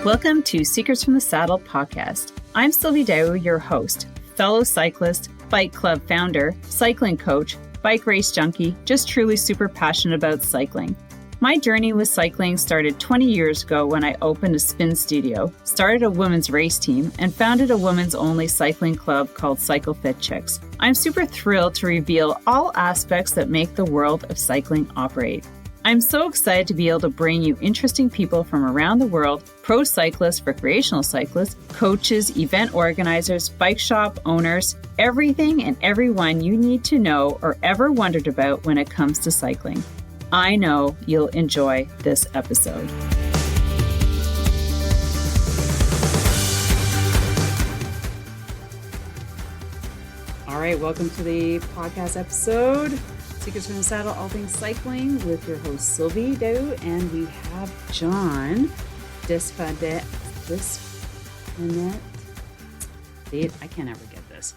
Welcome to Secrets from the Saddle podcast. I'm Sylvie Dow, your host, fellow cyclist, bike club founder, cycling coach, bike race junkie, just truly super passionate about cycling. My journey with cycling started 20 years ago when I opened a spin studio, started a women's race team, and founded a women's only cycling club called Cycle Fit Chicks. I'm super thrilled to reveal all aspects that make the world of cycling operate. I'm so excited to be able to bring you interesting people from around the world, pro cyclists, recreational cyclists, coaches, event organizers, bike shop owners, everything and everyone you need to know or ever wondered about when it comes to cycling. I know you'll enjoy this episode. All right, welcome to the podcast episode, Secrets from the Saddle, All Things Cycling, with your host Sylvie Dow, and we have John Dispennette. I can't ever get this.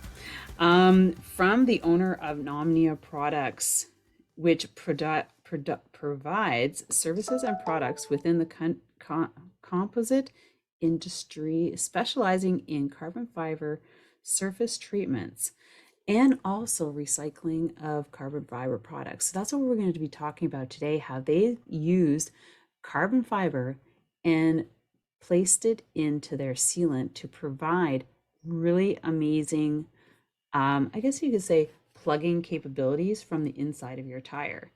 From the owner of Omnia Products, which provides services and products within the composite industry, specializing in carbon fiber surface treatments and also recycling of carbon fiber products. So that's what we're going to be talking about today, how they used carbon fiber and placed it into their sealant to provide really amazing, I guess you could say, plugging capabilities from the inside of your tire,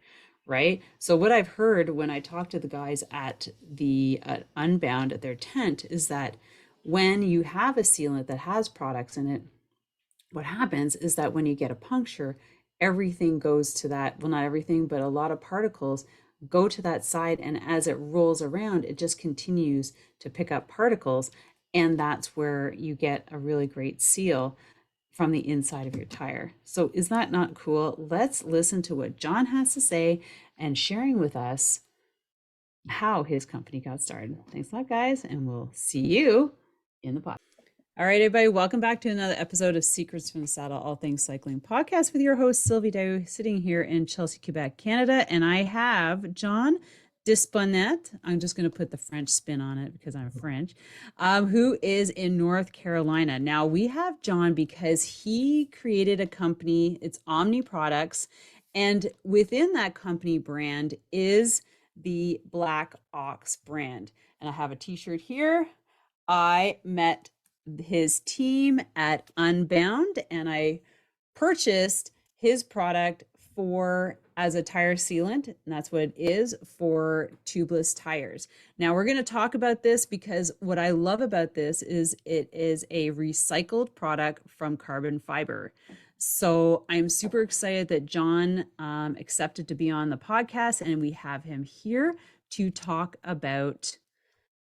right? So what I've heard when I talk to the guys at the Unbound at their tent is that when you have a sealant that has products in it, what happens is that when you get a puncture, everything goes to that, well, not everything, but a lot of particles go to that side, and as it rolls around, it just continues to pick up particles, and that's where you get a really great seal from the inside of your tire. So is that not cool? Let's listen to what John has to say and sharing with us how his company got started. Thanks a lot, guys, and we'll see you in the podcast. All right, everybody, welcome back to another episode of Secrets from the Saddle, All Things Cycling podcast with your host, Sylvie Dow, sitting here in Chelsea, Quebec, Canada. And I have John Dispennette, I'm just going to put the French spin on it because I'm French, who is in North Carolina. Now, we have John because he created a company, it's Omnia Products, and within that company brand is the Black Ox brand. And I have a t-shirt here. I met his team at Unbound, and I purchased his product as a tire sealant, and that's what it is for tubeless tires. Now we're going to talk about this because what I love about this is it is a recycled product from carbon fiber. So I'm super excited that John accepted to be on the podcast, and we have him here to talk about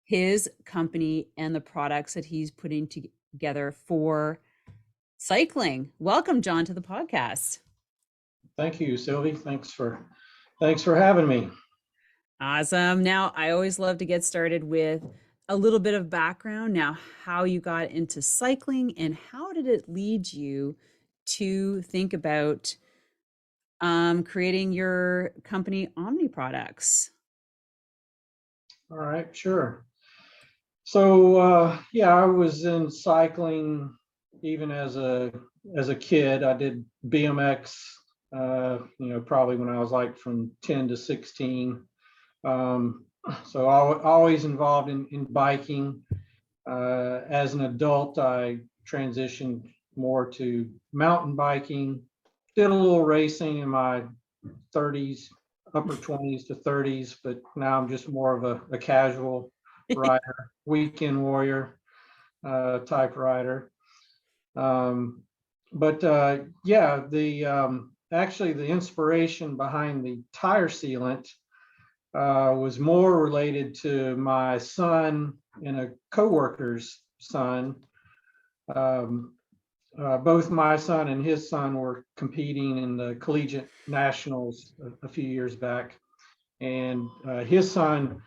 his company and the products that he's putting together for cycling. Welcome, John, to the podcast. Thank you, Sylvie. Thanks for having me. Awesome. Now, I always love to get started with a little bit of background. Now, how you got into cycling and how did it lead you to think about creating your company, Omnia Products? All right, sure. So I was in cycling even as a kid. I did BMX, probably when I was like from 10 to 16. So always involved in biking. As an adult, I transitioned more to mountain biking. Did a little racing in my 30s, upper 20s to 30s, but now I'm just more of a casual rider, weekend warrior type rider. Actually the inspiration behind the tire sealant was more related to my son and a coworker's son. Both my son and his son were competing in the collegiate nationals a few years back, and his son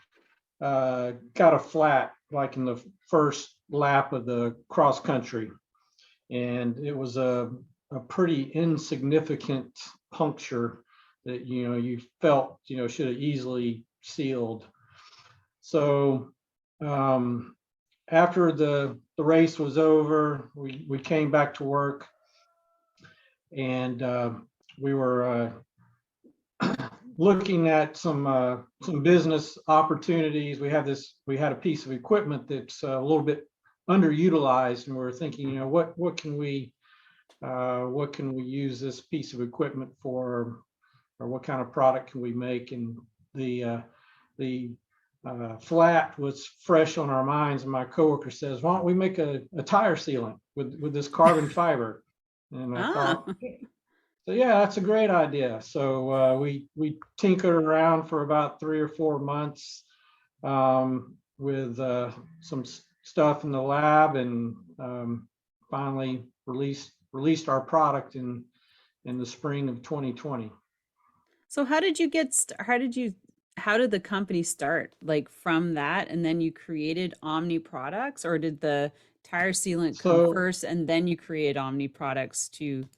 got a flat like in the first lap of the cross country, and it was a pretty insignificant puncture that you felt should have easily sealed. So after the race was over, we came back to work, and we were looking at some business opportunities. We had a piece of equipment that's a little bit underutilized, and we were thinking, what can we use this piece of equipment for, or what kind of product can we make? And the flat was fresh on our minds, and my coworker says, "Why don't we make a tire sealant with this carbon fiber?" And I Ah, thought, so yeah, that's a great idea. So we tinkered around for about 3 or 4 months with some stuff in the lab, and finally released our product in the spring of 2020. so how did you how did the company start? Like from that, and then you created Omni Products, or did the tire sealant come So first and then you create Omni Products to?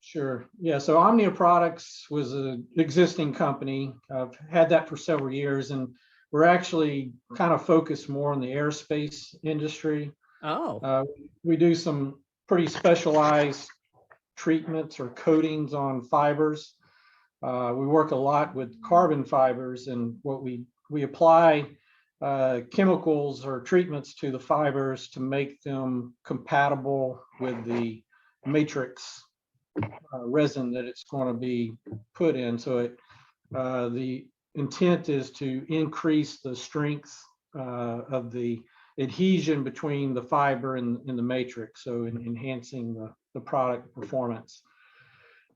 sure, yeah. So Omnia Products was an existing company. I've had that for several years, and we're actually kind of focused more on the aerospace industry. Oh, Uh, we do some pretty specialized treatments or coatings on fibers. We work a lot with carbon fibers, and what we apply chemicals or treatments to the fibers to make them compatible with the matrix resin that it's going to be put in. So the intent is to increase the strength of the adhesion between the fiber and the matrix, so enhancing the product performance.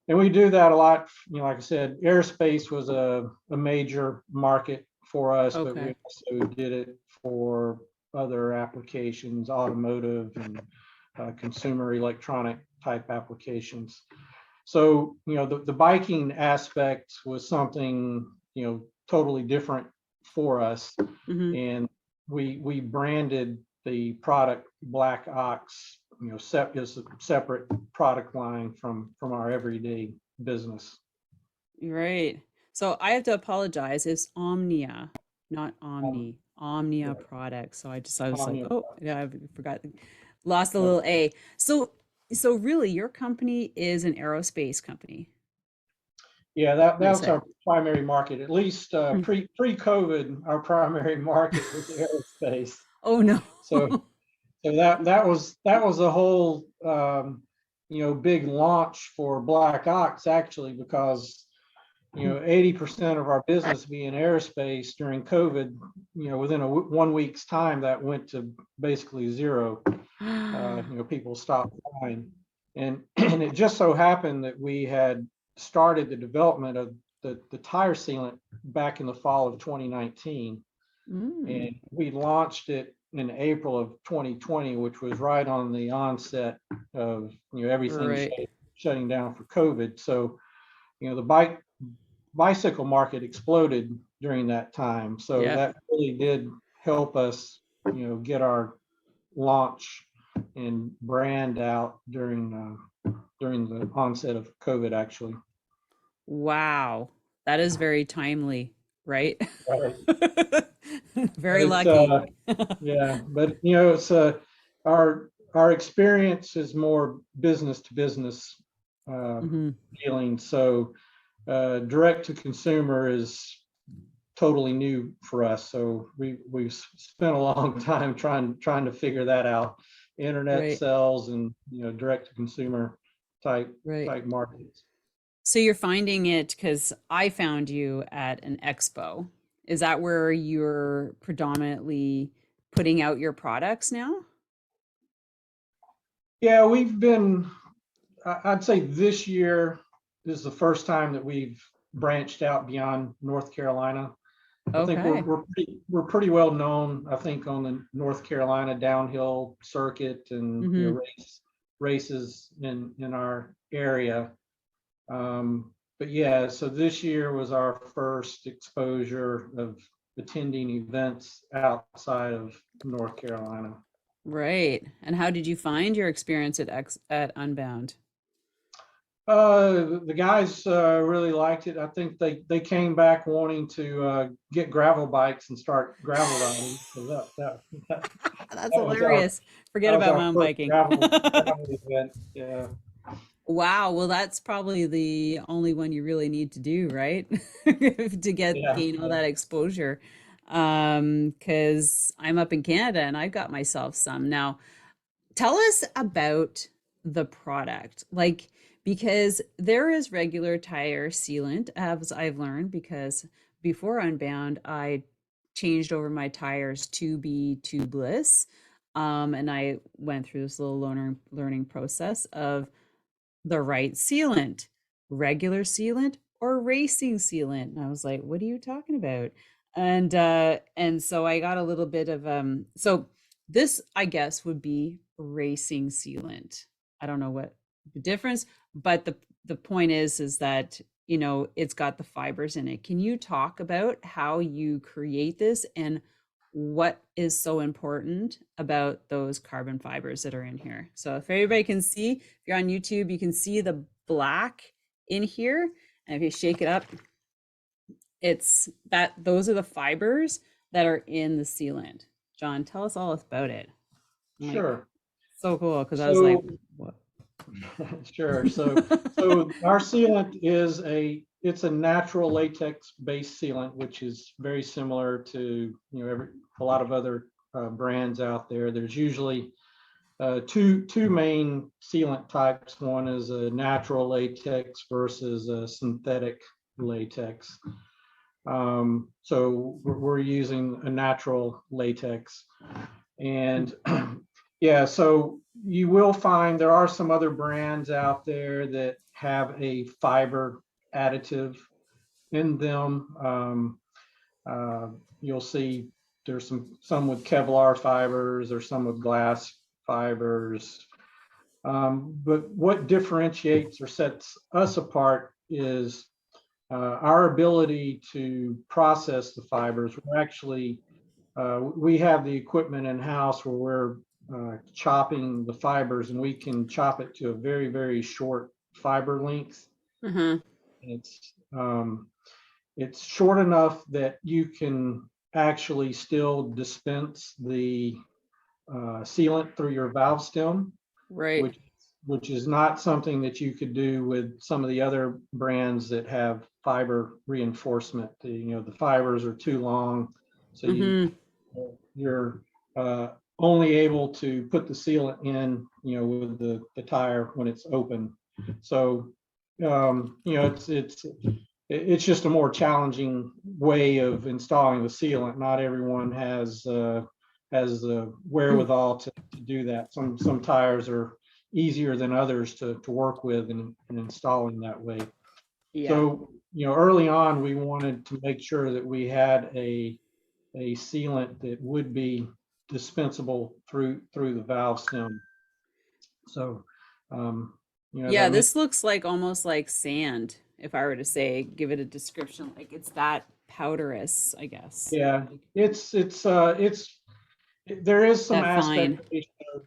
And we do that a lot. Like I said, aerospace was a major market for us, but we okay. also did it for other applications, automotive and consumer electronic type applications. So, the biking aspect was something, totally different for us. Hmm. And we branded the product Black Ox, as a separate product line from our everyday business. Right. So I have to apologize. It's Omnia, not Um, Omni. Omnia right. Products. So I was like, Omnia oh, product. yeah, I forgot, lost the That's little A. So, so really, your company is an aerospace company, Yeah, I that's say. our primary market. At least Hmm. pre-COVID, our primary market was aerospace. Oh no. So that was a whole big launch for Black Ox, actually, because 80% of our business being aerospace during COVID, within 1 week's time, that went to basically zero. People stopped flying, and and it just so happened that we had started the development of the tire sealant back in the fall of 2019, Mm, and we launched it in April of 2020, which was right on the onset of everything right. shutting down for COVID. So the bicycle market exploded during that time. So Yeah. that really did help us, get our launch and brand out during the onset of COVID, actually. Wow. That is very timely, right? Right. Very It's lucky. yeah, but it's our experience is more business to business uh, Hmm. dealing. So direct to consumer is totally new for us. So we've spent a long time trying to figure that out. Internet Right, sales and direct to consumer type right. type markets. So you're finding it because I found you at an expo. Is that where you're predominantly putting out your products now? Yeah, we've been. I'd say this year is the first time that we've branched out beyond North Carolina. I think we're Okay. we're pretty, we're pretty well known, I think, on the North Carolina downhill circuit, and Hmm. races in our area. But yeah, so this year was our first exposure of attending events outside of North Carolina. Right. And how did you find your experience at Unbound? The guys really liked it. I think they came back wanting to get gravel bikes and start gravel riding. So That's that was our hilarious. Forget about mountain first biking. gravel event. Yeah, Wow, well, that's probably the only one you really need to do, right? To get yeah, gain all yeah. that exposure. Because I'm up in Canada and I've got myself some. Now, tell us about the product. Like, because there is regular tire sealant, as I've learned, because before Unbound, I changed over my tires to be tubeless. And I went through this little learning process of the right sealant, regular sealant or racing sealant. And I was like, what are you talking about? And so I got a little bit of so this I guess would be racing sealant. I don't know what the difference, but the point is that it's got the fibers in it. Can you talk about how you create this and what is so important about those carbon fibers that are in here? So if everybody can see, if you're on YouTube, you can see the black in here. And if you shake it up, it's that those are the fibers that are in the sealant. John, tell us all about it. I'm like, Sure. so cool. Cause I was like, So what? sure. So our sealant is it's a natural latex based sealant, which is very similar to a lot of other brands out there. There's usually two main sealant types. One is a natural latex versus a synthetic latex. So we're using a natural latex, and yeah, so you will find there are some other brands out there that have a fiber additive in them. You'll see there's some with Kevlar fibers or some with glass fibers. But what differentiates or sets us apart is our ability to process the fibers. We have the equipment in house where we're chopping the fibers, and we can chop it to a very, very short fiber length. Uh-huh. It's it's short enough that you can actually still dispense the sealant through your valve stem, Right. which which is not something that you could do with some of the other brands that have fiber reinforcement. The fibers are too long, so Mm-hmm. you're only able to put the sealant in, with the tire when it's open. So, it's just a more challenging way of installing the sealant. Not everyone has the wherewithal to do that. Some tires are easier than others to work with and installing that way. Yeah. So, early on, we wanted to make sure that we had a sealant that would be dispensable through the valve stem. So, um, as I Yeah, mentioned, this looks like almost like sand, if I were to say, give it a description. Like it's that powderous, I guess. yeah, Like it's there is some that aspect fine. ratio.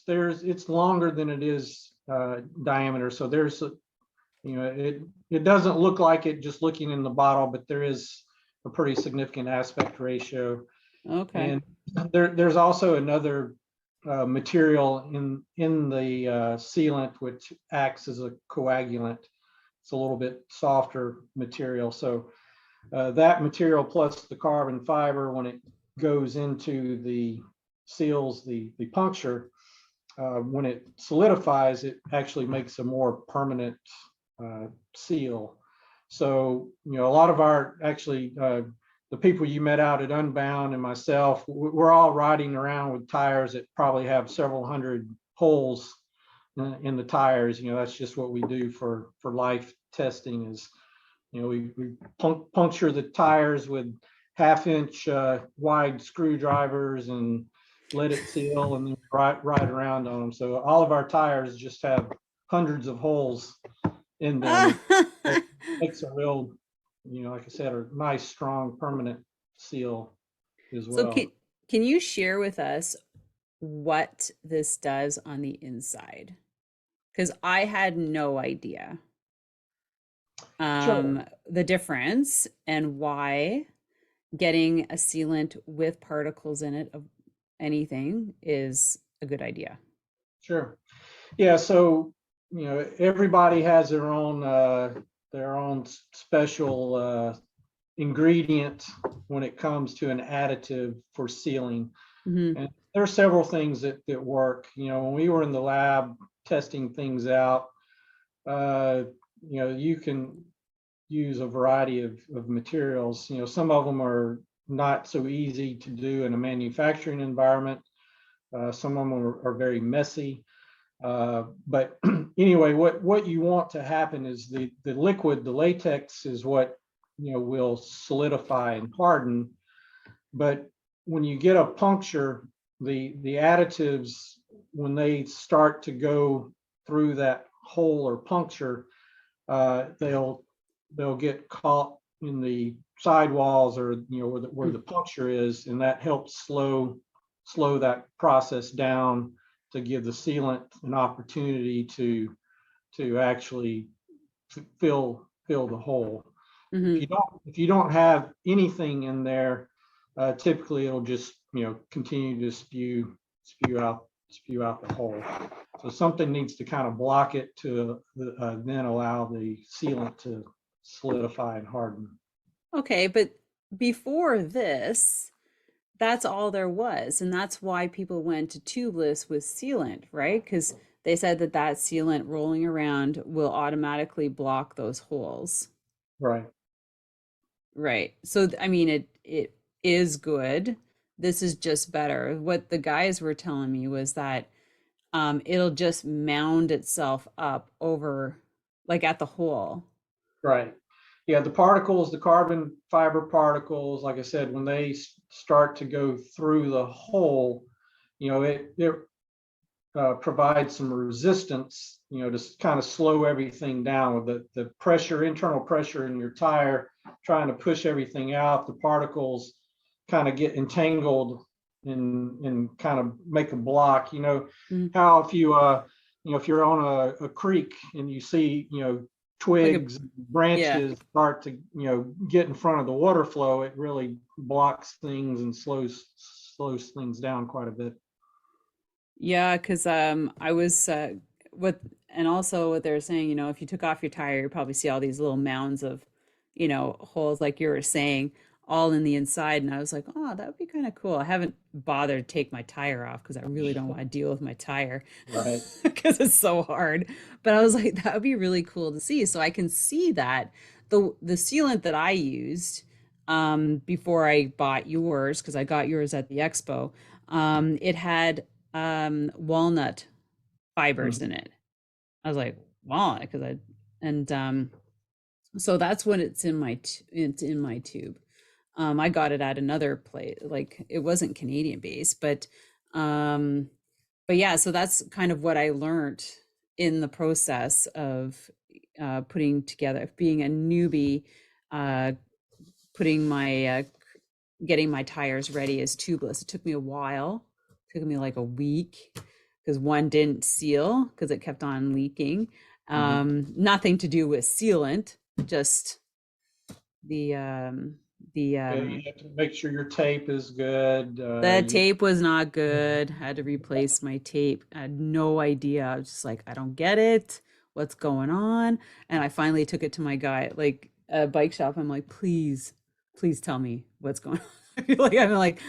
There's it's longer than it is diameter. So it doesn't look like it just looking in the bottle, but there is a pretty significant aspect ratio. Okay. And there's also another material in the sealant which acts as a coagulant. It's a little bit softer material. So that material plus the carbon fiber, when it goes into the seals, the puncture, when it solidifies, it actually makes a more permanent seal. So, a lot of our actually the people you met out at Unbound and myself, we're all riding around with tires that probably have several hundred holes in the tires. That's just what we do for life testing. Is we puncture the tires with half-inch wide screwdrivers and let it seal, and then ride around on them. So all of our tires just have hundreds of holes in them. It makes a real, like I said, a nice, strong, permanent seal as So well. can you share with us what this does on the inside? because I had no idea Sure, the difference and why getting a sealant with particles in it of anything is a good idea. sure. Yeah, so everybody has their own special ingredient when it comes to an additive for sealing. Hmm. And there are several things that work. When we were in the lab testing things out, uh, you can use a variety of materials. Some of them are not so easy to do in a manufacturing environment. Some of them are very messy. But anyway, what you want to happen is the liquid, the latex is what will solidify and harden. But when you get a puncture, the additives, when they start to go through that hole or puncture, they'll get caught in the sidewalls or where the puncture is, and that helps slow that process down to give the sealant an opportunity to actually fill the hole. Hmm. If you don't have anything in there, typically it'll just continue to spew out the hole. So something needs to kind of block it to then allow the sealant to solidify and harden. Okay, but before this, that's all there was. And that's why people went to tubeless with sealant, right? Because they said that that sealant rolling around will automatically block those holes. Right. Right. So I mean it is good. This is just better. What the guys were telling me was that it'll just mound itself up over like at the hole. Right. Yeah, the particles, the carbon fiber particles, like I said, when they start to go through the hole, it provide some resistance, to kind of slow everything down with the pressure, internal pressure in your tire, trying to push everything out. The particles kind of get entangled and kind of make a block. Mm, How if you're on a creek and you see, like a twigs, yeah. branches start to, get in front of the water flow, it really blocks things and slows things down quite a bit. Yeah, because I was what and also what they're saying, if you took off your tire, you probably see all these little mounds of, holes like you were saying, all in the inside. And I was like, oh, that would be kind of cool. I haven't bothered to take my tire off because I really don't want to deal with my tire Right. because it's so hard. But I was like, that would be really cool to see. So I can see that the sealant that I used before I bought yours, because I got yours at the expo, it had walnut fibers in Mhm. it. I was like, walnut, because and so that's when it's in my tube. I got it at another place, like it wasn't Canadian based, um, but yeah, so that's kind of what I learned in the process of putting together, being a newbie, uh, putting my getting my tires ready as tubeless. It took me a while. It took me like a week because one didn't seal because it kept on leaking. Mhm. Nothing to do with sealant, just the the Yeah, you have to make sure your tape is good. the tape was not good. Had to replace my tape. I had no idea. I was just like, I don't get it. What's going on? And I finally took it to my guy, like a bike shop. I'm like, please tell me what's going on. I feel like I'm like,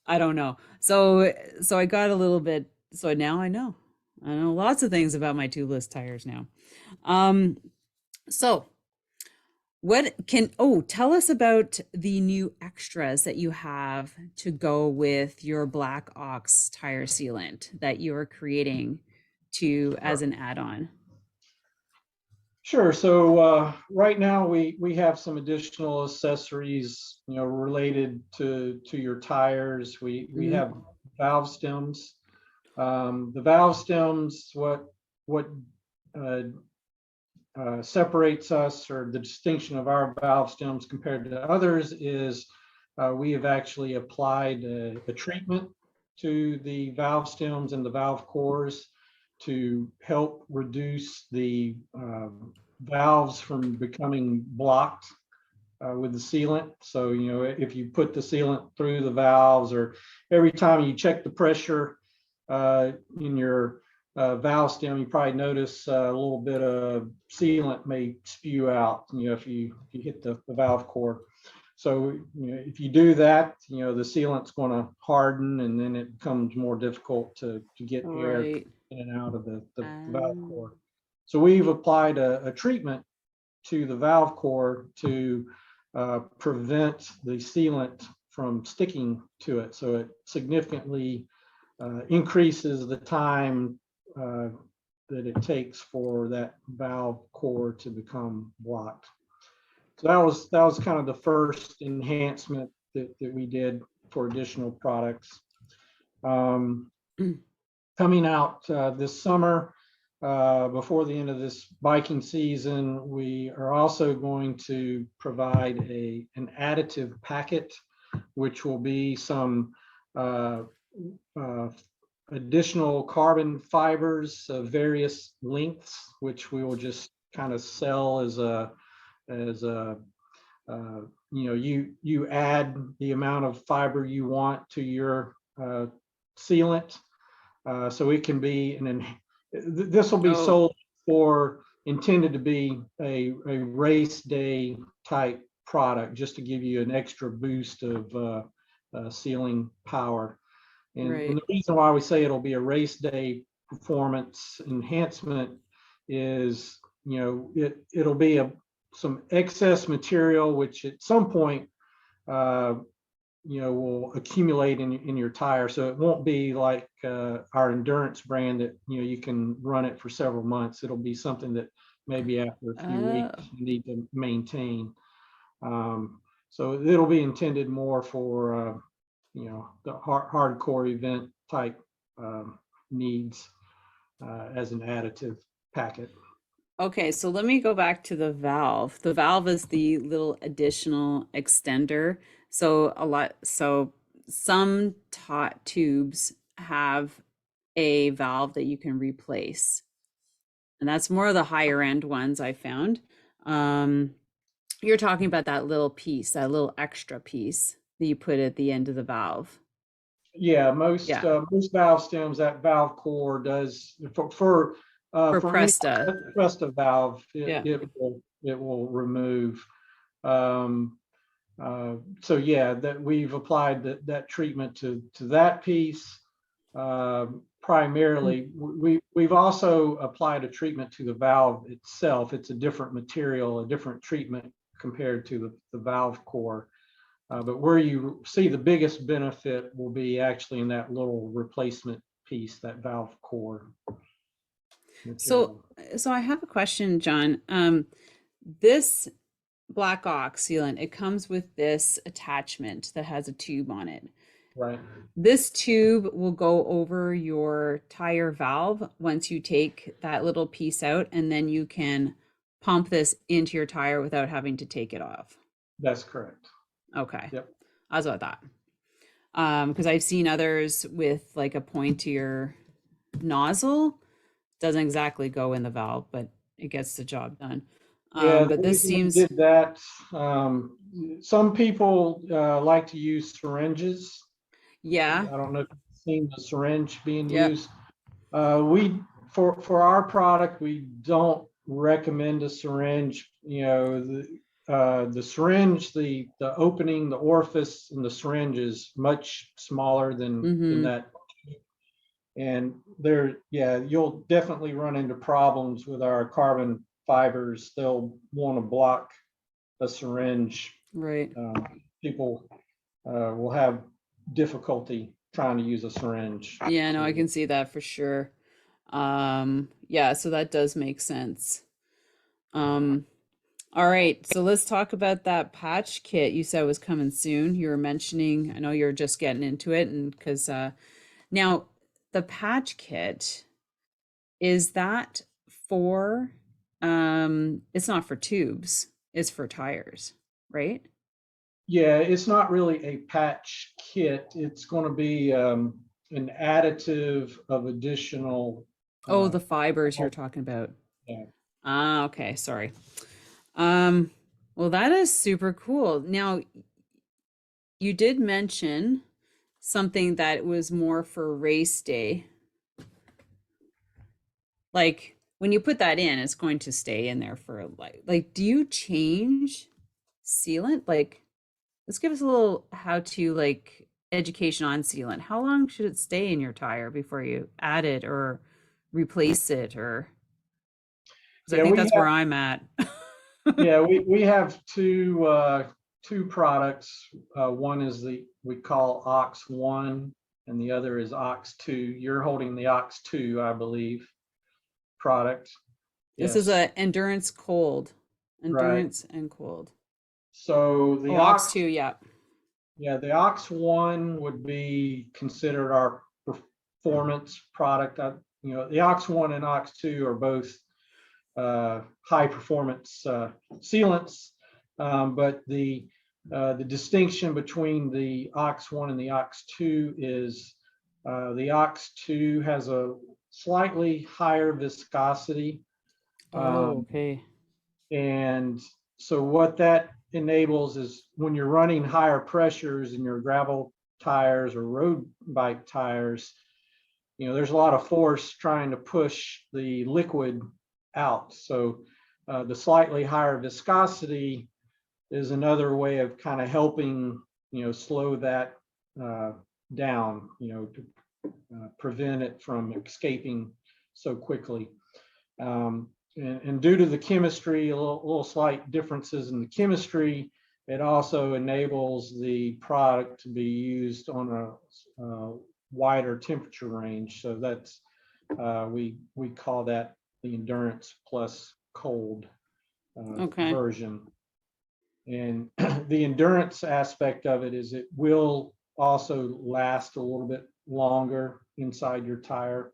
I don't know. So I got a little bit. So now I know. I know lots of things about my tubeless tires now. Um, so what can, oh, tell us about the new extras that you have to go with your Black Ox tire sealant that you're creating to as an add-on. Sure. So right now we have some additional accessories, related to your tires. We Hmm. have valve stems. The valve stems, what uh, separates us, or the distinction of our valve stems compared to others, is we have actually applied a treatment to the valve stems and the valve cores. to help reduce the valves from becoming blocked with the sealant. So, you know, if you put the sealant through the valves, or every time you check the pressure in your valve stem, you probably notice a little bit of sealant may spew out, you know, if you hit the valve core. So, you know, if you do that, you know, the sealant's going to harden, and then it becomes more difficult to get air Right. in and out of the valve Um, core. So we've applied a treatment to the valve core to prevent the sealant from sticking to it. So it significantly increases the time that it takes for that valve core to become blocked. So that was kind of the first enhancement that we did for additional products. Coming out this summer, before the end of this biking season, we are also going to provide an additive packet, which will be some additional carbon fibers of various lengths, which we will just kind of sell as a you know, you add the amount of fiber you want to your sealant. So it can be this will be sold for, intended to be a race day type product, just to give you an extra boost of sealing power. And the reason why we say it'll be a race day performance enhancement is, you know, it'll be some excess material, which at some point, you know, will accumulate in your tire. So it won't be like our endurance brand that, you know, you can run it for several months. It'll be something that maybe after a few weeks you need to maintain. So it'll be intended more for, you know, the hardcore event type needs as an additive packet. Okay, so let me go back to the valve. The valve is the little additional extender. So some tubes have a valve that you can replace. And that's more of the higher end ones I found. You're talking about that little piece, that little extra piece that you put at the end of the valve. Yeah, most Yeah, most valve stems, that valve core does for for any Presta. Presta valve, Yeah. it will remove. Um, so yeah, that we've applied that treatment to that piece. Primarily, we've also applied a treatment to the valve itself. It's a different material, a different treatment compared to the valve core. But where you see the biggest benefit will be actually in that little replacement piece, that valve core So, material. so I have a question, John. This Black Ox sealant, it comes with this attachment that has a tube on it. Right. This tube will go over your tire valve once you take that little piece out, and then you can pump this into your tire without having to take it off. That's correct. Okay. Yep. That's what I thought. Because I've seen others with like a pointier nozzle. Doesn't exactly go in the valve, but it gets the job done. Yeah, the But this reason we seems, did that, some people like to use syringes. yeah, I don't know if you've seen the syringe being yep. used. We for our product, we don't recommend a syringe. You know, the syringe, the opening, the orifice in the syringe is much smaller than Mm-hmm. that. And there, yeah, you'll definitely run into problems with our carbon fibers. They'll want to block a syringe. Right. People will have difficulty trying to use a syringe. Yeah, no, I So, can see that for sure. Yeah, so that does make sense. Um, all right, so let's talk about that patch kit you said was coming soon. You were mentioning, I know you're just getting into it, and because now the patch kit, is that for it's not for tubes, it's for tires, right? yeah, it's not really a patch kit. It's going to be an additive of additional Oh, Uh, the fibers you're talking about. yeah. Ah, okay, sorry. Um, well, that is super cool. Now, you did mention something that was more for race day. Like when you put that in, it's going to stay in there for like do you change sealant? Like let's give us a little how to like education on sealant. How long should it stay in your tire before you add it or replace it or because I Yeah, think we that's where I'm at. Yeah, we have two products. One is we call Ox One, and the other is Ox Two. You're holding the Ox Two, I believe, product. This is Yes, a endurance cold. right. Endurance and cold. So Oh, Ox 2, yeah. The Ox One would be considered our performance product. The Ox One and Ox Two are both high performance sealants, but the distinction between the Ox 1 and the Ox 2 is the Ox 2 has a slightly higher viscosity. Oh, Um, okay. and so what that enables is when you're running higher pressures in your gravel tires or road bike tires, there's a lot of force trying to push the liquid out. So the slightly higher viscosity is another way of kind of helping, slow that uh, down, to prevent it from escaping so quickly. And due to the chemistry, a little slight differences in the chemistry, it also enables the product to be used on a wider temperature range. So that's we call that the endurance plus cold Okay. version. And the endurance aspect of it is it will also last a little bit longer inside your tire.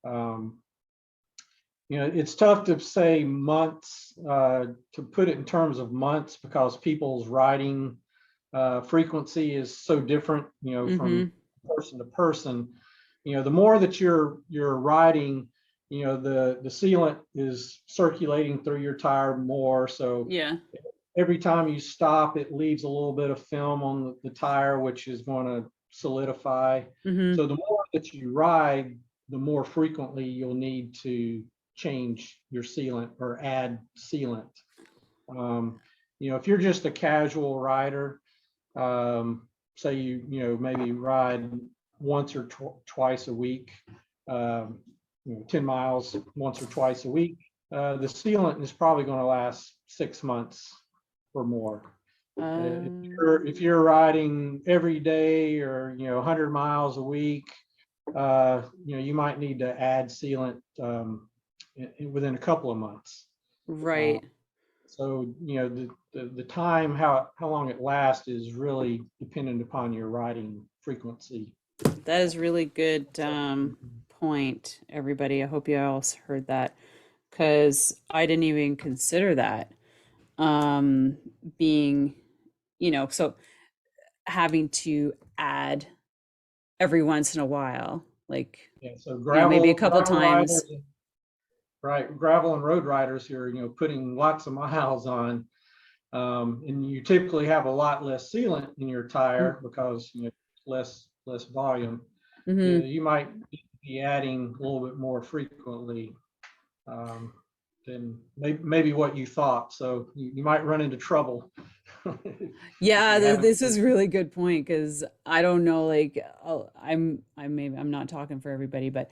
Um, it's tough to say months, to put it in terms of months, because people's riding frequency is so different, from Mm-hmm. person to person. The more that you're riding, the sealant is circulating through your tire more. So Yeah. every time you stop, it leaves a little bit of film on the tire, which is going to solidify. Mm-hmm. So the more that you ride, the more frequently you'll need to change your sealant or add sealant. Um, if you're just a casual rider, say maybe ride once or twice a week, 10 miles once or twice a week, the sealant is probably going to last 6 months or more. If you're riding every day or 100 miles a week, you might need to add sealant within a couple of months. Uh, Right. so the time how long it lasts is really dependent upon your riding frequency. That is really good So, point, everybody. I hope you all heard that because I didn't even consider that being, so having to add every once in a while, like, yeah, so maybe a couple gravel times. riders, right? Gravel and road riders who are putting lots of miles on, and you typically have a lot less sealant in your tire because less volume. Mm-hmm. You might be adding a little bit more frequently than maybe what you thought. So you might run into trouble if Yeah, you haven't. this is really good point because I don't know, like, I'm not talking for everybody, but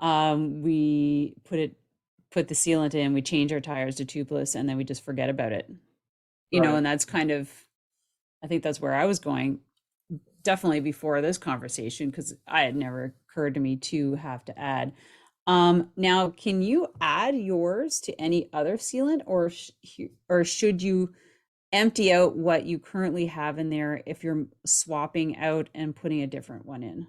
we put the sealant in, we change our tires to tubeless, and then we just forget about it, Right. and that's kind of, I think that's where I was going, definitely before this conversation, because I had never occurred to me to have to add. Now, can you add yours to any other sealant, or should you empty out what you currently have in there if you're swapping out and putting a different one in?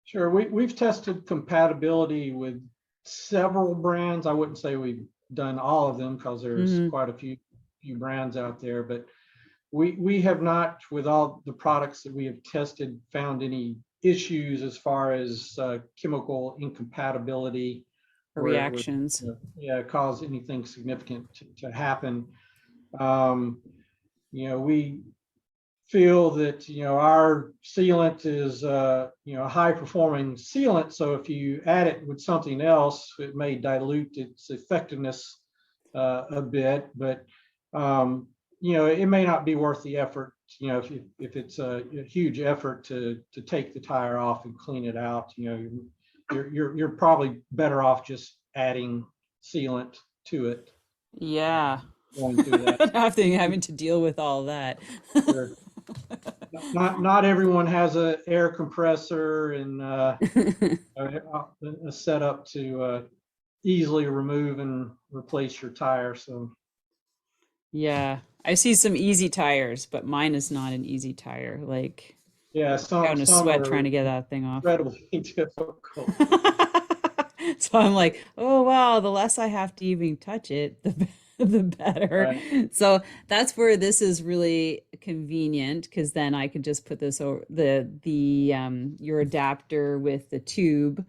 Sure. We've tested compatibility with several brands. I wouldn't say we've done all of them because there's Mm-hmm. quite a few brands out there, but we have not, with all the products that we have tested, found any issues as far as chemical incompatibility, where it would, Reactions. yeah, cause anything significant to happen. Um, we feel that our sealant is a high performing sealant, so if you add it with something else, it may dilute its effectiveness a bit, but it may not be worth the effort. If it's a huge effort to take the tire off and clean it out, you're probably better off just adding sealant to it. Yeah. Going through that. Having to deal with all that. Sure. Not everyone has a air compressor and a setup to easily remove and replace your tire. So Yeah. I see some easy tires, but mine is not an easy tire. Like yeah, out in a some sweat trying are to get that thing off. incredibly difficult. So I'm like, oh wow, the less I have to even touch it, the better. Right. So that's where this is really convenient because then I can just put this over the your adapter with the tube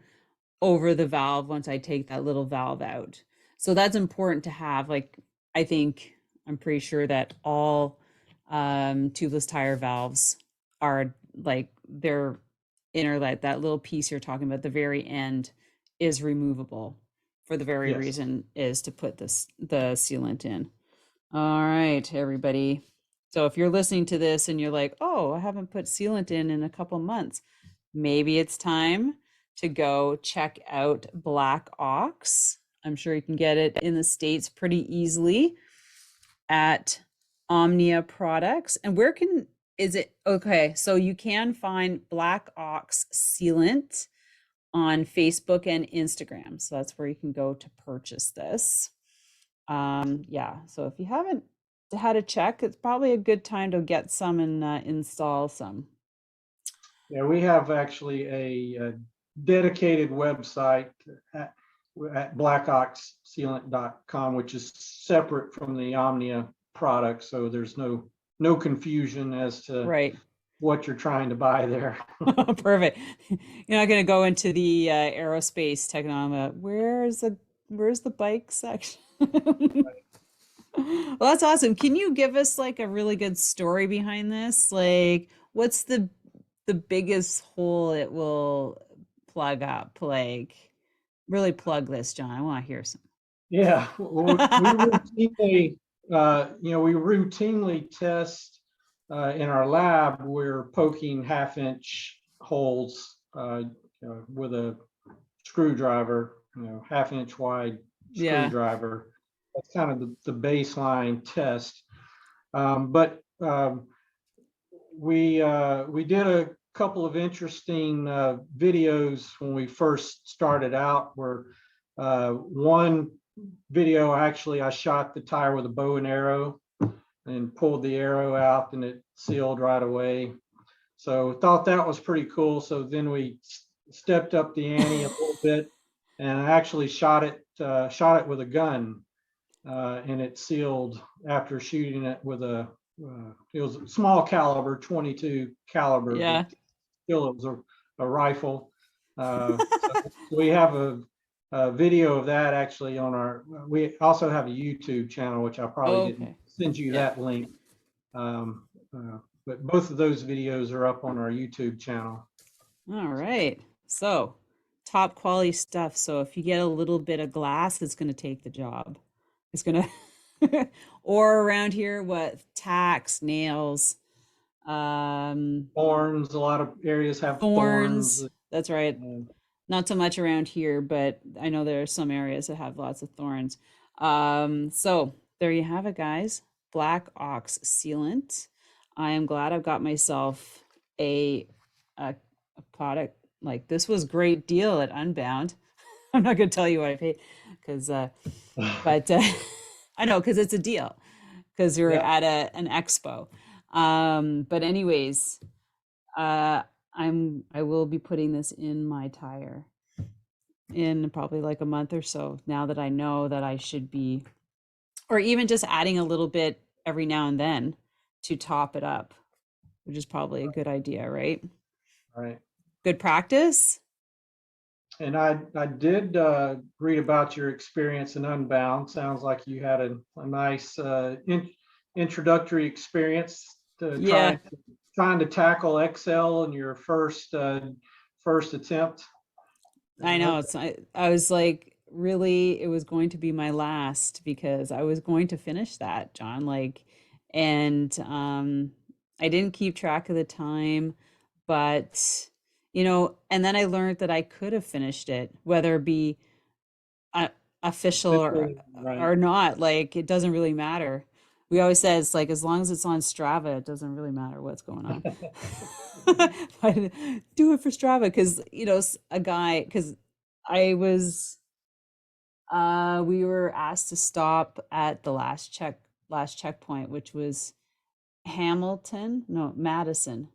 over the valve once I take that little valve out. So that's important to have. Like I think I'm pretty sure that all tubeless tire valves are like they're inner, like that little piece you're talking about, the very end is removable for the very Yes. reason is to put the sealant in. All right, everybody. So if you're listening to this and you're like, oh, I haven't put sealant in a couple months, maybe it's time to go check out Black Ox. I'm sure you can get it in the States pretty easily at Omnia Products. And where can is it? Okay, so you can find Black Ox Sealant on Facebook and Instagram. So that's where you can go to purchase this. Yeah, so if you haven't had a check, it's probably a good time to get some and install some. Yeah, we have actually a dedicated website at, at blackoxsealant.com, which is separate from the Omnia product. So there's no confusion as to Right. what you're trying to buy there. Perfect. You're not going to go into the aerospace technology. Where's the bike section? Well, that's awesome. Can you give us like a really good story behind this? Like, what's the biggest hole it will plug up? Like, really plug this, John. I want to hear some. Yeah, we routinely, we routinely test in our lab. We're poking half-inch holes with a screwdriver, half-inch wide Yeah. screwdriver. That's kind of the baseline test. But we did a couple of interesting videos when we first started out. Where one video, actually, I shot the tire with a bow and arrow and pulled the arrow out, and it sealed right away. So thought that was pretty cool. So then we stepped up the ante a little bit and actually shot it with a gun, and it sealed after shooting it with it was a small caliber, 22 caliber, but Yeah. still it was a rifle. So we have a video of that actually on we also have a YouTube channel, which I probably didn't Okay. send you Yeah. that link. But both of those videos are up on our YouTube channel. All right. So, top quality stuff. So if you get a little bit of glass, it's going to take the job. It's going to, or around here, what tacks, nails, Thorns, a lot of areas have thorns. thorns. That's right. Not so much around here, but I know there are some areas that have lots of thorns. So there you have it, guys. Black Ox Sealant. I am glad I've got myself a a, a product like this. Was great deal at Unbound. I'm not going to tell you what I paid because, but I know because it's a deal because you're Yeah. at an expo. But anyways, uh, I will be putting this in my tire in probably like a month or so now that I know that I should be, or even just adding a little bit every now and then to top it up, which is probably a good idea, right? Right. good practice. And I did read about your experience in Unbound. Sounds like you had a nice introductory experience to Yeah, trying to tackle Excel in your first attempt. I know. I was like, really, it was going to be my last because I was going to finish that, John. Like, and I didn't keep track of the time, but and then I learned that I could have finished it, whether it be uh, official Right. or not. Like, it doesn't really matter. We always say it's like as long as it's on Strava, it doesn't really matter what's going on. But do it for Strava because a guy because I was we were asked to stop at the last checkpoint, which was Hamilton, no, Madison.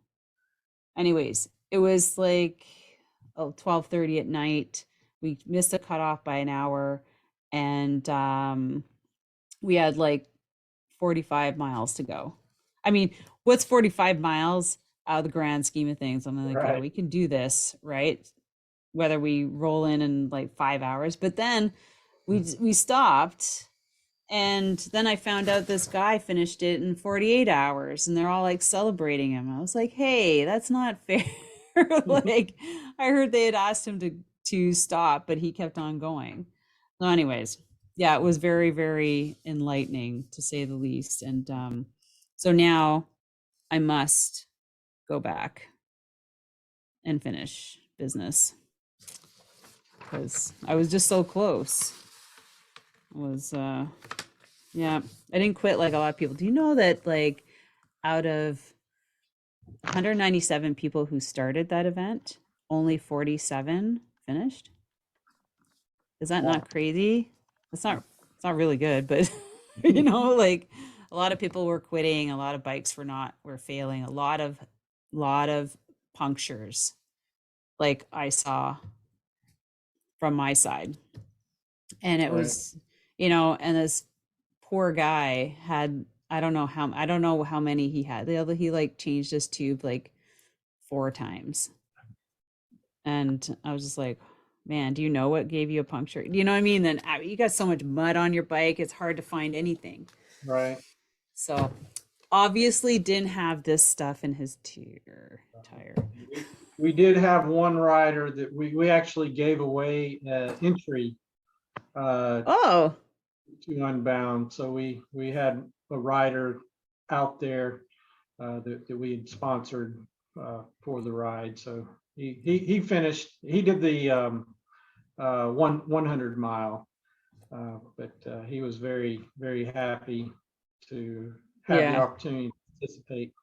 Anyways, it was like 12:30 at night. We missed the cutoff by an hour, and we had like 45 miles to go. I mean, what's 45 miles out of the grand scheme of things? I'm like, yeah, Right. we can do this, right? Whether we roll in like 5 hours, but then we stopped, and then I found out this guy finished it in 48 hours, and they're all like celebrating him. I was like, hey, that's not fair. Like, I heard they had asked him to stop, but he kept on going. So, anyways, yeah, it was very, very enlightening to say the least. And so now I must go back and finish business because I was just so close. It was yeah, I didn't quit like a lot of people. Do you know that like out of 197 people who started that event, only 47 finished? Is that Wow. not crazy? It's not really good, but like a lot of people were quitting, a lot of bikes were failing, a lot of punctures like I saw from my side. And it Right. was, and this poor guy had I don't know how many he had. The other he like changed his tube like 4 times. And I was just like, man, do you know what gave you a puncture? You know what I mean? Then you got so much mud on your bike, it's hard to find anything. Right. So obviously didn't have this stuff in his tire. We did have one rider that we actually gave away entry uh, Oh, to Unbound. So we had a rider out there that we had sponsored for the ride. So he finished. He did the 100 mile, but he was very very happy to have the yeah. opportunity to participate.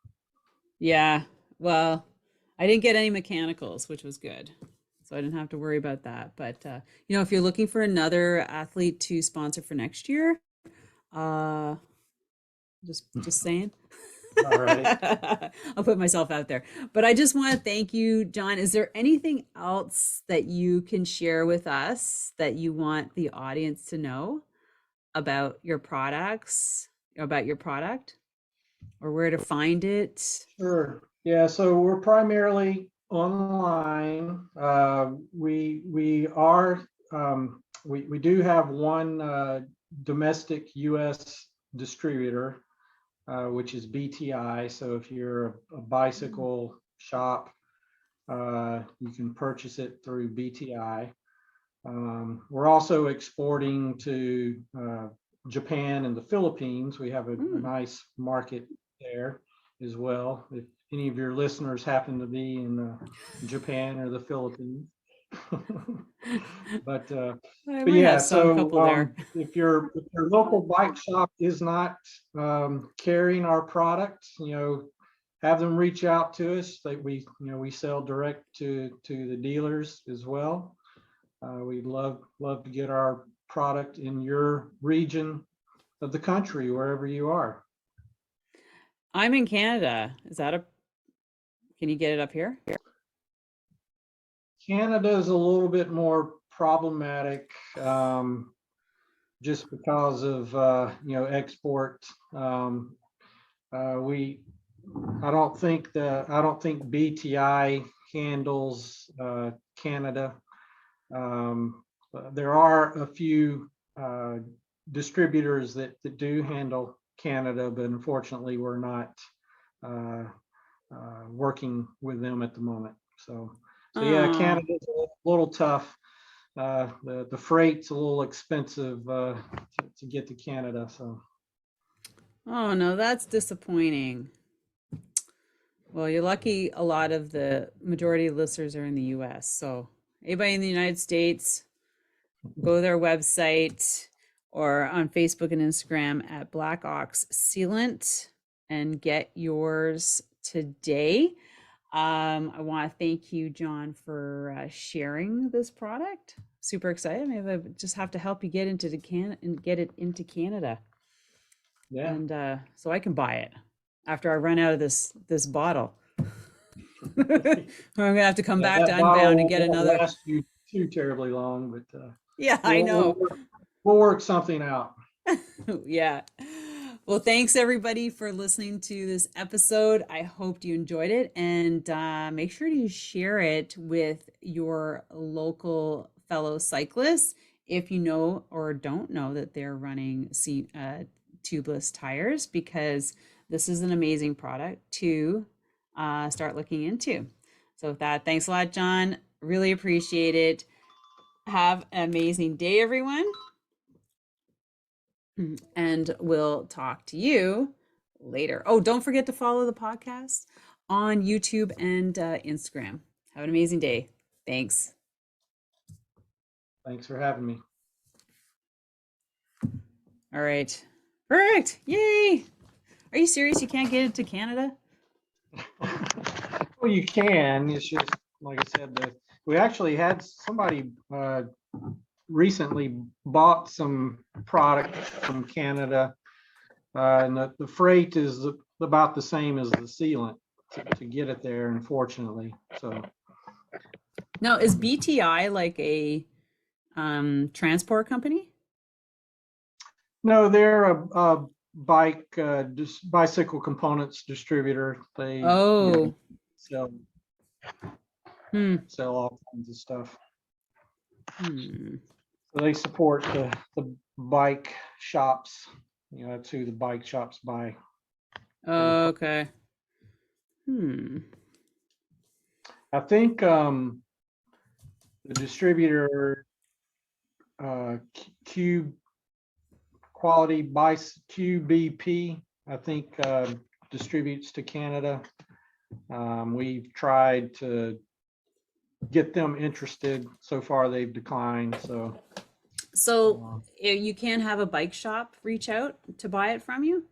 Yeah. Well, I didn't get any mechanicals, which was good. So I didn't have to worry about that. But if you're looking for another athlete to sponsor for next year, uh just saying. All right. I'll put myself out there. But I just want to thank you, John. Is there anything else that you can share with us that you want the audience to know about your products, about your product, or where to find it? Sure. Yeah. So we're primarily online. We do have one domestic U.S. distributor, which is BTI. So if you're a bicycle shop, you can purchase it through BTI. We're also exporting to Japan and the Philippines. We have a Mm. nice market there as well. If any of your listeners happen to be in Japan or the Philippines. but uh, I but might yeah, have some so couple there. if your local bike shop is not carrying our product, have them reach out to us. Like we sell direct to the dealers as well. We'd love to get our product in your region of the country, wherever you are. I'm in Canada. Can you get it up here? Canada is a little bit more problematic, just because of export. We I don't think BTI handles Canada. There are a few distributors that do handle Canada, but unfortunately we're not working with them at the moment. So yeah, Canada's a little tough. The freight's a little expensive to get to Canada. So Oh no, that's disappointing. Well, you're lucky a lot of the majority of listeners are in the US. So anybody in the United States, go to their website or on Facebook and Instagram at Black Ox Sealant and get yours today. I want to thank you, John, for sharing this product. Super excited. Maybe I just have to help you get into get it into Canada. yeah, And so I can buy it after I run out of this bottle. I'm gonna have to come back to Unbound and get another. Last you too terribly long, but Yeah, I know. We'll work something out. Yeah. Well, thanks everybody for listening to this episode. I hope you enjoyed it, and make sure to share it with your local fellow cyclists if you know or don't know that they're running tubeless tires, because this is an amazing product to start looking into. So with that, thanks a lot, John. Really appreciate it. Have an amazing day, everyone. And we'll talk to you later. Oh, don't forget to follow the podcast on YouTube and Instagram. Have an amazing day. Thanks. Thanks for having me. All right. Perfect. Yay. Are you serious? You can't get it to Canada? Well, you can. It's just, like I said, we actually had somebody recently bought some product from Canada, and the freight is about the same as the sealant to get it there, unfortunately. So Now, is BTI like a transport company? no, they're a bicycle components distributor. They sell all kinds of stuff. So they support the bike shops. That's who the bike shops buy. Okay. I think the distributor Q Quality Bice QBP, I think distributes to Canada. We've tried to get them interested. So far, they've declined. So you can have a bike shop reach out to buy it from you?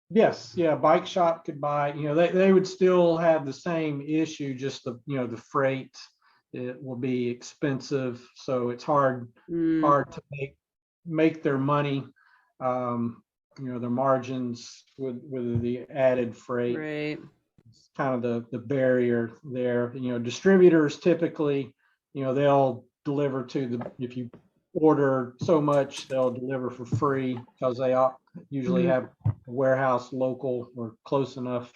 Yes, yeah, bike shop could buy. They would still have the same issue. Just the freight, it will be expensive, so it's hard to make their money. Their margins with the added freight. Right. It's kind of the barrier there. Distributors typically, they'll deliver if you order so much, they'll deliver for free because they usually have a warehouse local or close enough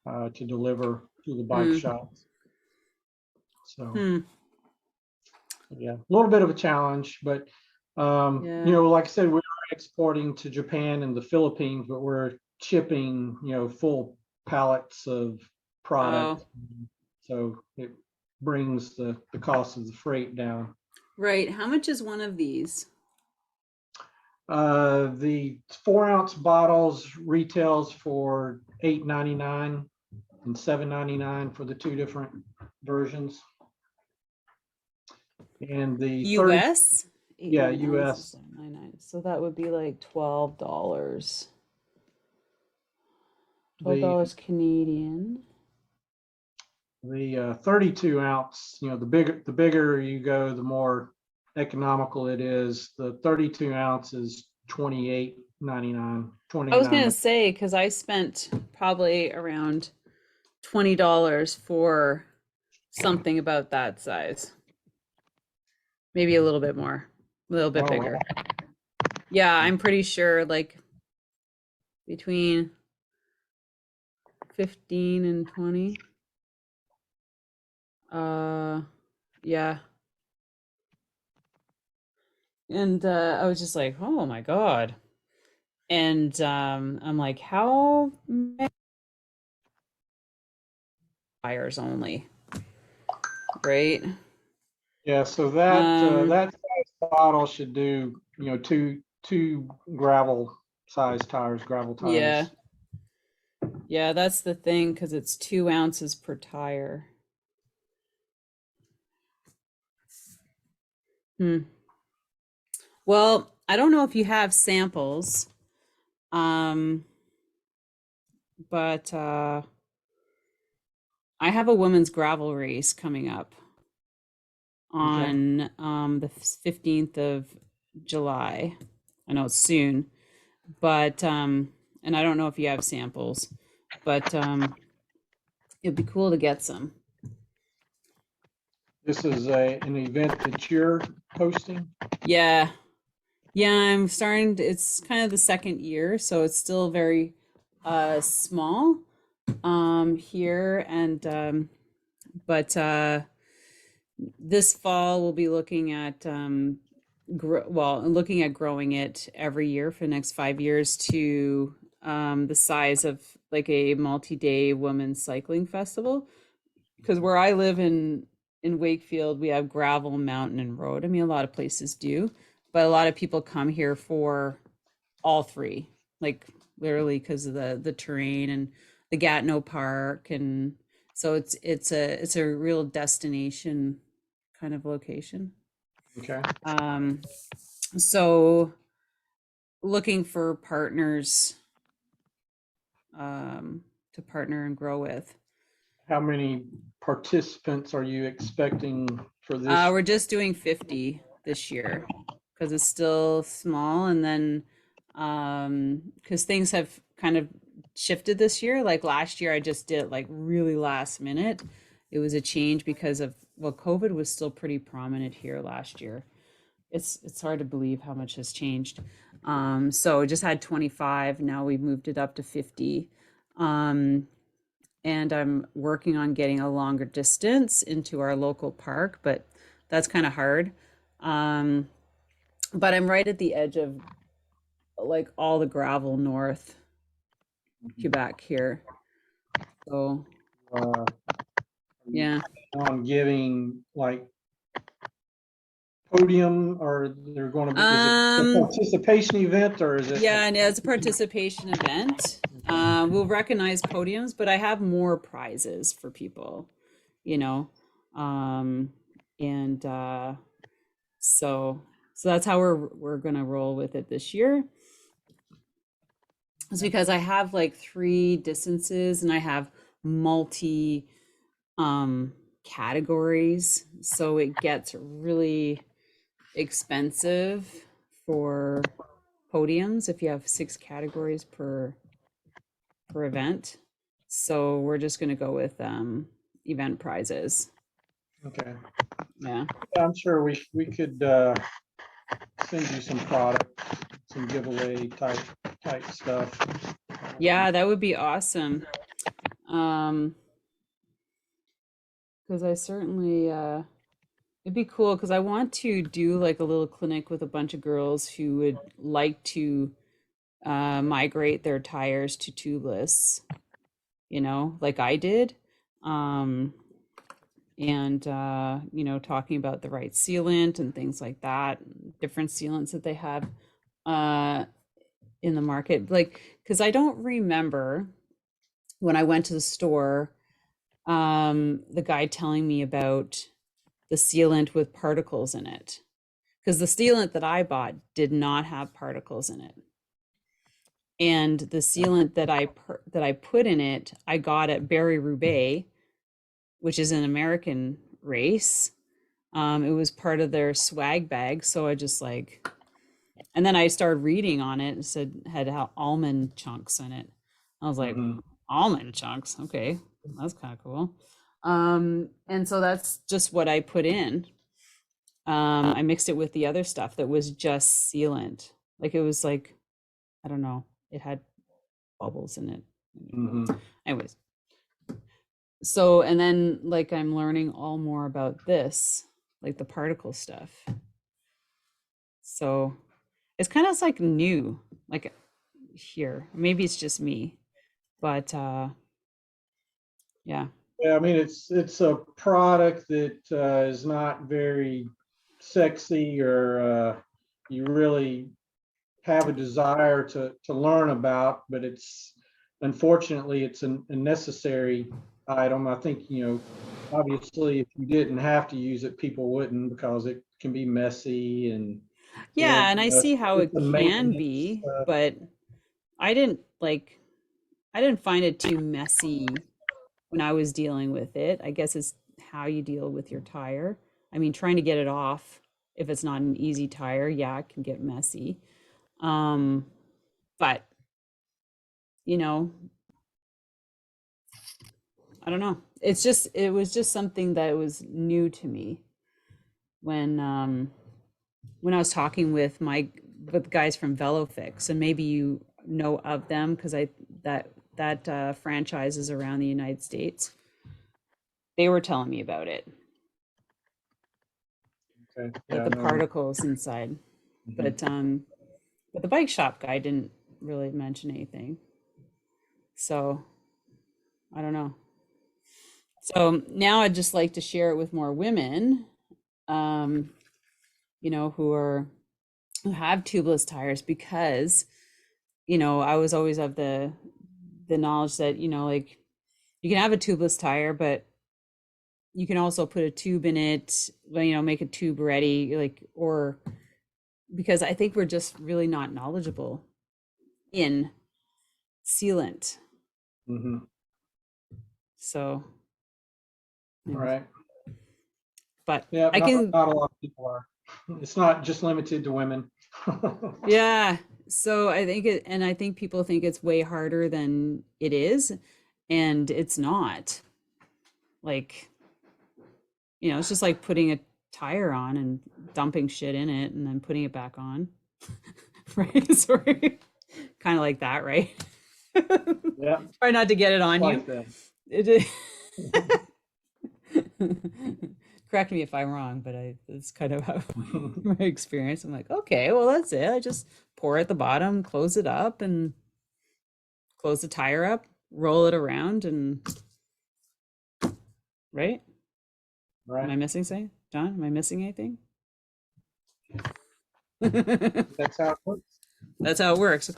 to deliver to the bike shops. So yeah, a little bit of a challenge, but like I said, we're exporting to Japan and the Philippines, but we're shipping full pallets of product. So it brings the cost of the freight down. Right. How much is one of these? The 4-ounce bottles retails for $8.99 and $7.99 for the two different versions. And the US? Yeah, US. So that would be like $12. $12 Canadian. The 32-ounce, the bigger you go, the more economical it is. The 32 ounce is $28.99. I was gonna say, because I spent probably around $20 for something about that size. Maybe a little bit more, a little bit bigger. Wow. Yeah, I'm pretty sure like between 15 and 20. Yeah. And I was just like, oh my God. And I'm like, how many buyers only, right? Yeah, so that Um, that size bottle should do, two gravel size tires, gravel yeah, tires. yeah, that's the thing, because it's 2 ounces per tire. Hmm. Well, I don't know if you have samples, um, but I have a women's gravel race coming up Okay. on the 15th of July. I know it's soon, but and I don't know if you have samples, but it'd be cool to get some. This is an event that you're hosting. Yeah. Yeah, I'm starting to, it's kind of the second year, so it's still very small here and but this fall we'll be looking at looking at growing it every year for the next 5 years to the size of like a multi-day women's cycling festival. Because where I live in Wakefield, we have gravel, mountain, and road. I mean, a lot of places do, but a lot of people come here for all three, like literally because of the terrain and the Gatineau Park, and so it's a real destination kind of location. Okay. Um, so looking for partners to partner and grow with. How many participants are you expecting for this? We're just doing 50 this year because it's still small, and then because things have kind of shifted this year. Like last year, I just did it like really last minute. It was a change because of, well, COVID was still pretty prominent here last year. It's hard to believe how much has changed. So just had 25. Now we've moved it up to 50. Um, and I'm working on getting a longer distance into our local park, but that's kind of hard. Um, but I'm right at the edge of like all the gravel north Quebec here. So Uh, are you yeah. on giving like podium, or they're going to be, is it a Um, participation event, or is it yeah, and as a participation event, okay. we'll recognize podiums, but I have more prizes for people, you know. Um, and so so that's how we're gonna roll with it this year. It's because I have like three distances and I have multi um categories, so it gets really expensive for podiums if you have 6 categories per event. So we're just going to go with event prizes. Okay. Yeah. Yeah, I'm sure we could send you some product, some giveaway type stuff. Yeah, that would be awesome. Um because I certainly it'd be cool because I want to do like a little clinic with a bunch of girls who would like to migrate their tires to tubeless, like I did. Um, and talking about the right sealant and things like that, different sealants that they have uh, in the market. Like, because I don't remember when I went to the store, the guy telling me about the sealant with particles in it. Because the sealant that I bought did not have particles in it. And the sealant that I put in it, I got at Barry Roubaix, which is an American race. It was part of their swag bag, so I just like, and then I started reading on it and said had almond chunks in it. I was like, Mm-hmm. almond chunks, okay, that's kind of cool. And so that's just what I put in. I mixed it with the other stuff that was just sealant. Like it was like, I don't know, it had bubbles in it. Mm-hmm. Anyways, So, and then like I'm learning all more about this, like the particle stuff. So it's kind of like new, like here. Maybe it's just me, but yeah. Yeah, I mean, it's a product that is not very sexy or you really have a desire to learn about, but it's unfortunately it's a necessary item. I think, obviously if you didn't have to use it, people wouldn't because it can be messy and Yeah, and I see how it's it a can maintenance. be, but I didn't like I didn't find it too messy when I was dealing with it. I guess it's how you deal with your tire. I mean, trying to get it off if it's not an easy tire, yeah, it can get messy. Um, but you know, I don't know. It was just something that was new to me when I was talking with guys from VeloFix, and maybe you know of them because I that franchise is around the United States. They were telling me about it, Okay, like yeah, the no. particles inside. Mhm. But the bike shop guy didn't really mention anything. So I don't know. So now I'd just like to share it with more women, um, who have tubeless tires because, I was always of the knowledge that, like you can have a tubeless tire, but you can also put a tube in it, well, make a tube ready, like, or because I think we're just really not knowledgeable in sealant. Mhm. So, All anyways, right. but Yeah, I can, not a lot of people are. It's not just limited to women. yeah. So I think people think it's way harder than it is, and it's not. Like, it's just like putting a tire on and dumping shit in it and then putting it back on. Right? Sorry. Kind of like that, right? Yeah, Try not to get it it's on you. like that. It, correct me if I'm wrong, but it's kind of how my experience. I'm like, okay, well, that's it. I just pour at the bottom, close it up, and close the tire up, roll it around, and right? Am Right. I missing something? John, am I missing anything? That's how it works. That's how it works.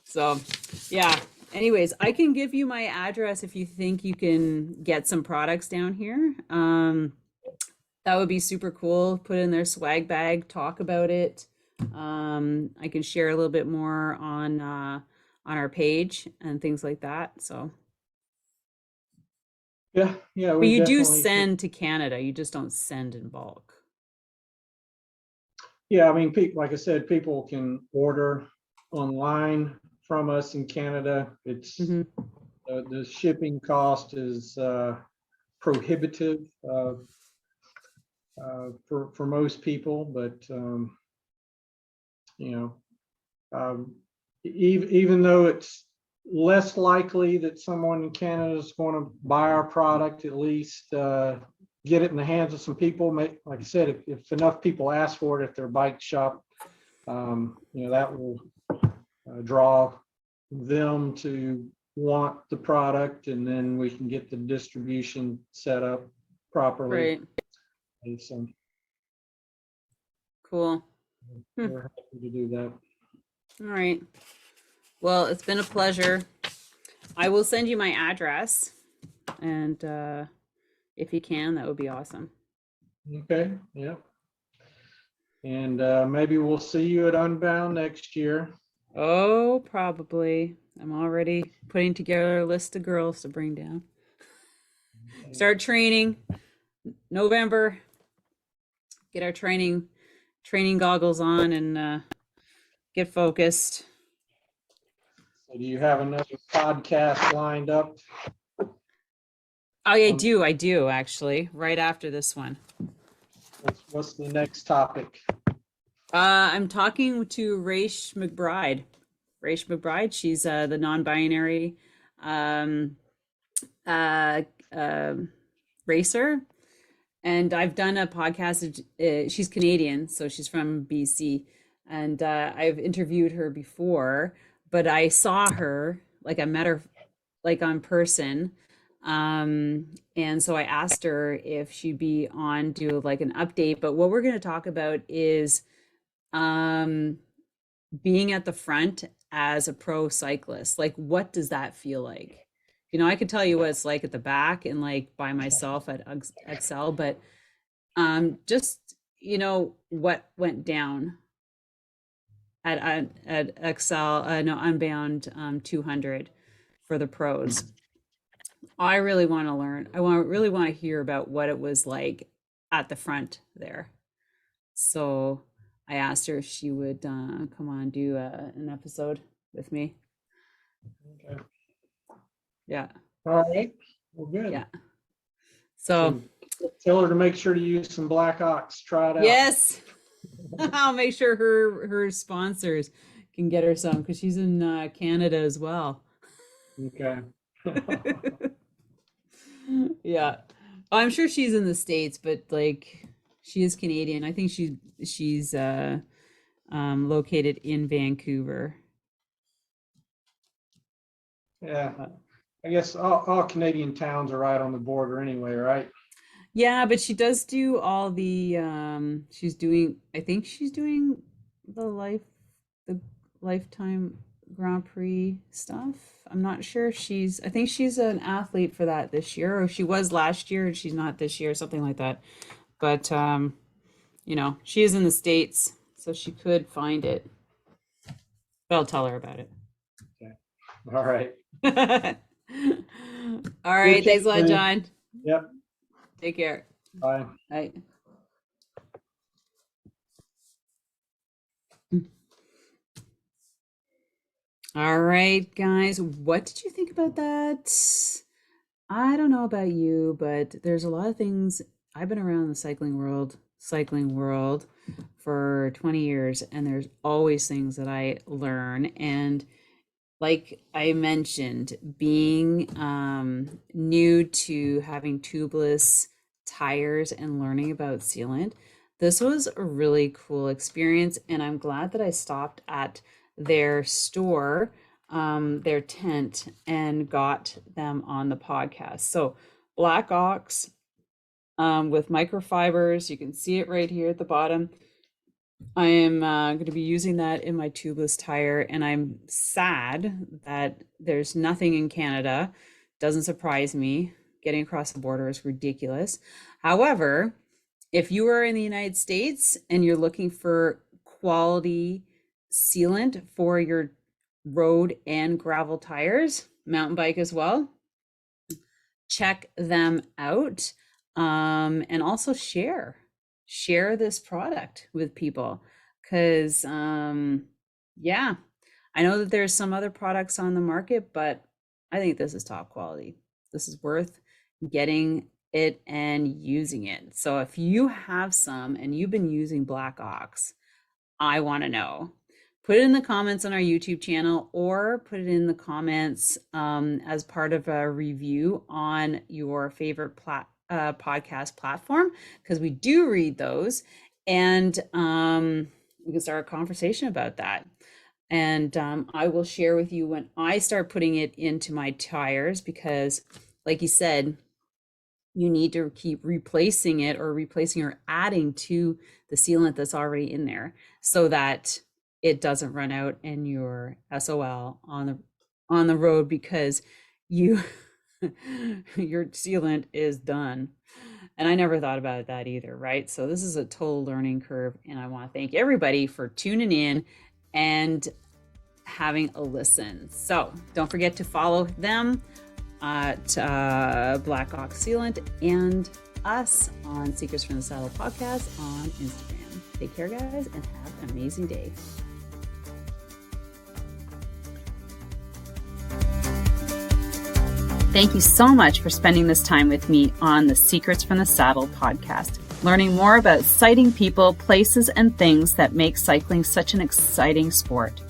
So, yeah. Anyways, I can give you my address if you think you can get some products down here. That would be super cool. Put in their swag bag, talk about it. I can share a little bit more on our page and things like that. So, Yeah, yeah, but we you do definitely should. send to Canada. You just don't send in bulk. Yeah, I mean, people, like I said, people can order online from us in Canada. It's Hmm. the shipping cost is prohibitive for most people, but you know, even though it's less likely that someone in Canada is going to buy our product, at least get it in the hands of some people. Like I said, if enough people ask for it at their bike shop, that will draw them to want the product, and then we can get the distribution set up properly. Right. And so Cool. Hmm. we're happy to do that. All right. Well, it's been a pleasure. I will send you my address, and if you can, that would be awesome. Okay, yeah. And maybe we'll see you at Unbound next year. Oh, probably. I'm already putting together a list of girls to bring down. Start training November. Get our training goggles on and get focused. So do you have another podcast lined up? Oh, I do actually. Right after this one, What's the next topic? I'm talking to Raish McBride. Raish McBride. She's the non-binary racer. And I've done a podcast. She's Canadian, so she's from BC. And I've interviewed her before, but I saw her, like I met her like on person. And so I asked her if she'd be on, do like an update. But what we're going to talk about is being at the front as a pro cyclist. Like, what does that feel like? You know, I could tell you what it's like at the back and like by myself at Excel, but just, you know, what went down at Excel, no, Unbound 200 for the pros. I really want to learn. Really want to hear about what it was like at the front there. So I asked her if she would come on do an episode with me. Okay. Yeah. All right. Well, good. Yeah. So tell her to make sure to use some Black Ox. Try it out. Yes. I'll make sure her sponsors can get her some because she's in Canada as well. Okay. Yeah. I'm sure she's in the States, but like she is Canadian. I think she's located in Vancouver. Yeah. I guess all Canadian towns are right on the border anyway, right? Yeah, but she does do all the I think she's doing the Lifetime Grand Prix stuff. I'm not sure I think she's an athlete for that this year, or she was last year and she's not this year, something like that. But you know, she is in the States, so she could find it. But I'll tell her about it. Okay. All right. All right. Thanks a lot, John. Yep. Take care. Bye. Bye. All right, guys. What did you think about that? I don't know about you, but there's a lot of things. I've been around the cycling world for 20 years, and there's always things that I learn. And like I mentioned, being new to having tubeless tires and learning about sealant, this was a really cool experience. And I'm glad that I stopped at their store, their tent, and got them on the podcast. So Black Ox with microfibers, you can see it right here at the bottom. I am going to be using that in my tubeless tire, and I'm sad that there's nothing in Canada. Doesn't surprise me. Getting across the border is ridiculous. However, if you are in the United States and you're looking for quality sealant for your road and gravel tires, mountain bike as well, check them out, and also share this product with people, because yeah, I know that there's some other products on the market, but I think this is top quality. This is worth getting it and using it. So if you have some and you've been using Black Ox, I want to know. Put it in the comments on our YouTube channel, or put it in the comments as part of a review on your favorite podcast platform, because we do read those, and we can start a conversation about that. And I will share with you when I start putting it into my tires, because like you said, you need to keep replacing it, or adding to the sealant that's already in there, so that it doesn't run out and you're SOL on the road because your sealant is done. And I never thought about that either, right? So this is a total learning curve, and I want to thank everybody for tuning in and having a listen. So don't forget to follow them at Black Ox Sealant and us on Secrets from the Saddle podcast on Instagram. Take care, guys, and have an amazing day. Thank you so much for spending this time with me on the Secrets from the Saddle podcast, learning more about sighting people, places, and things that make cycling such an exciting sport.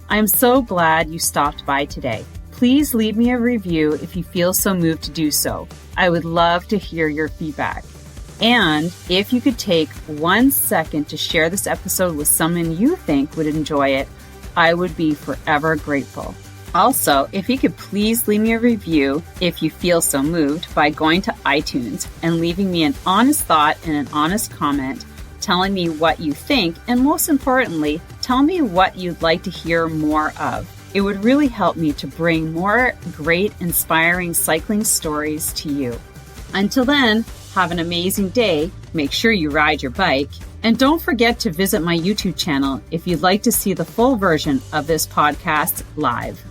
I am so glad you stopped by today. please leave me a review if you feel so moved to do so. I would love to hear your feedback. And if you could take 1 second to share this episode with someone you think would enjoy it, I would be forever grateful. Also, if you could please leave me a review if you feel so moved by going to iTunes and leaving me an honest thought and an honest comment, telling me what you think, and most importantly, tell me what you'd like to hear more of. It would really help me to bring more great, inspiring cycling stories to you. Until then, have an amazing day. Make sure you ride your bike. And don't forget to visit my YouTube channel if you'd like to see the full version of this podcast live.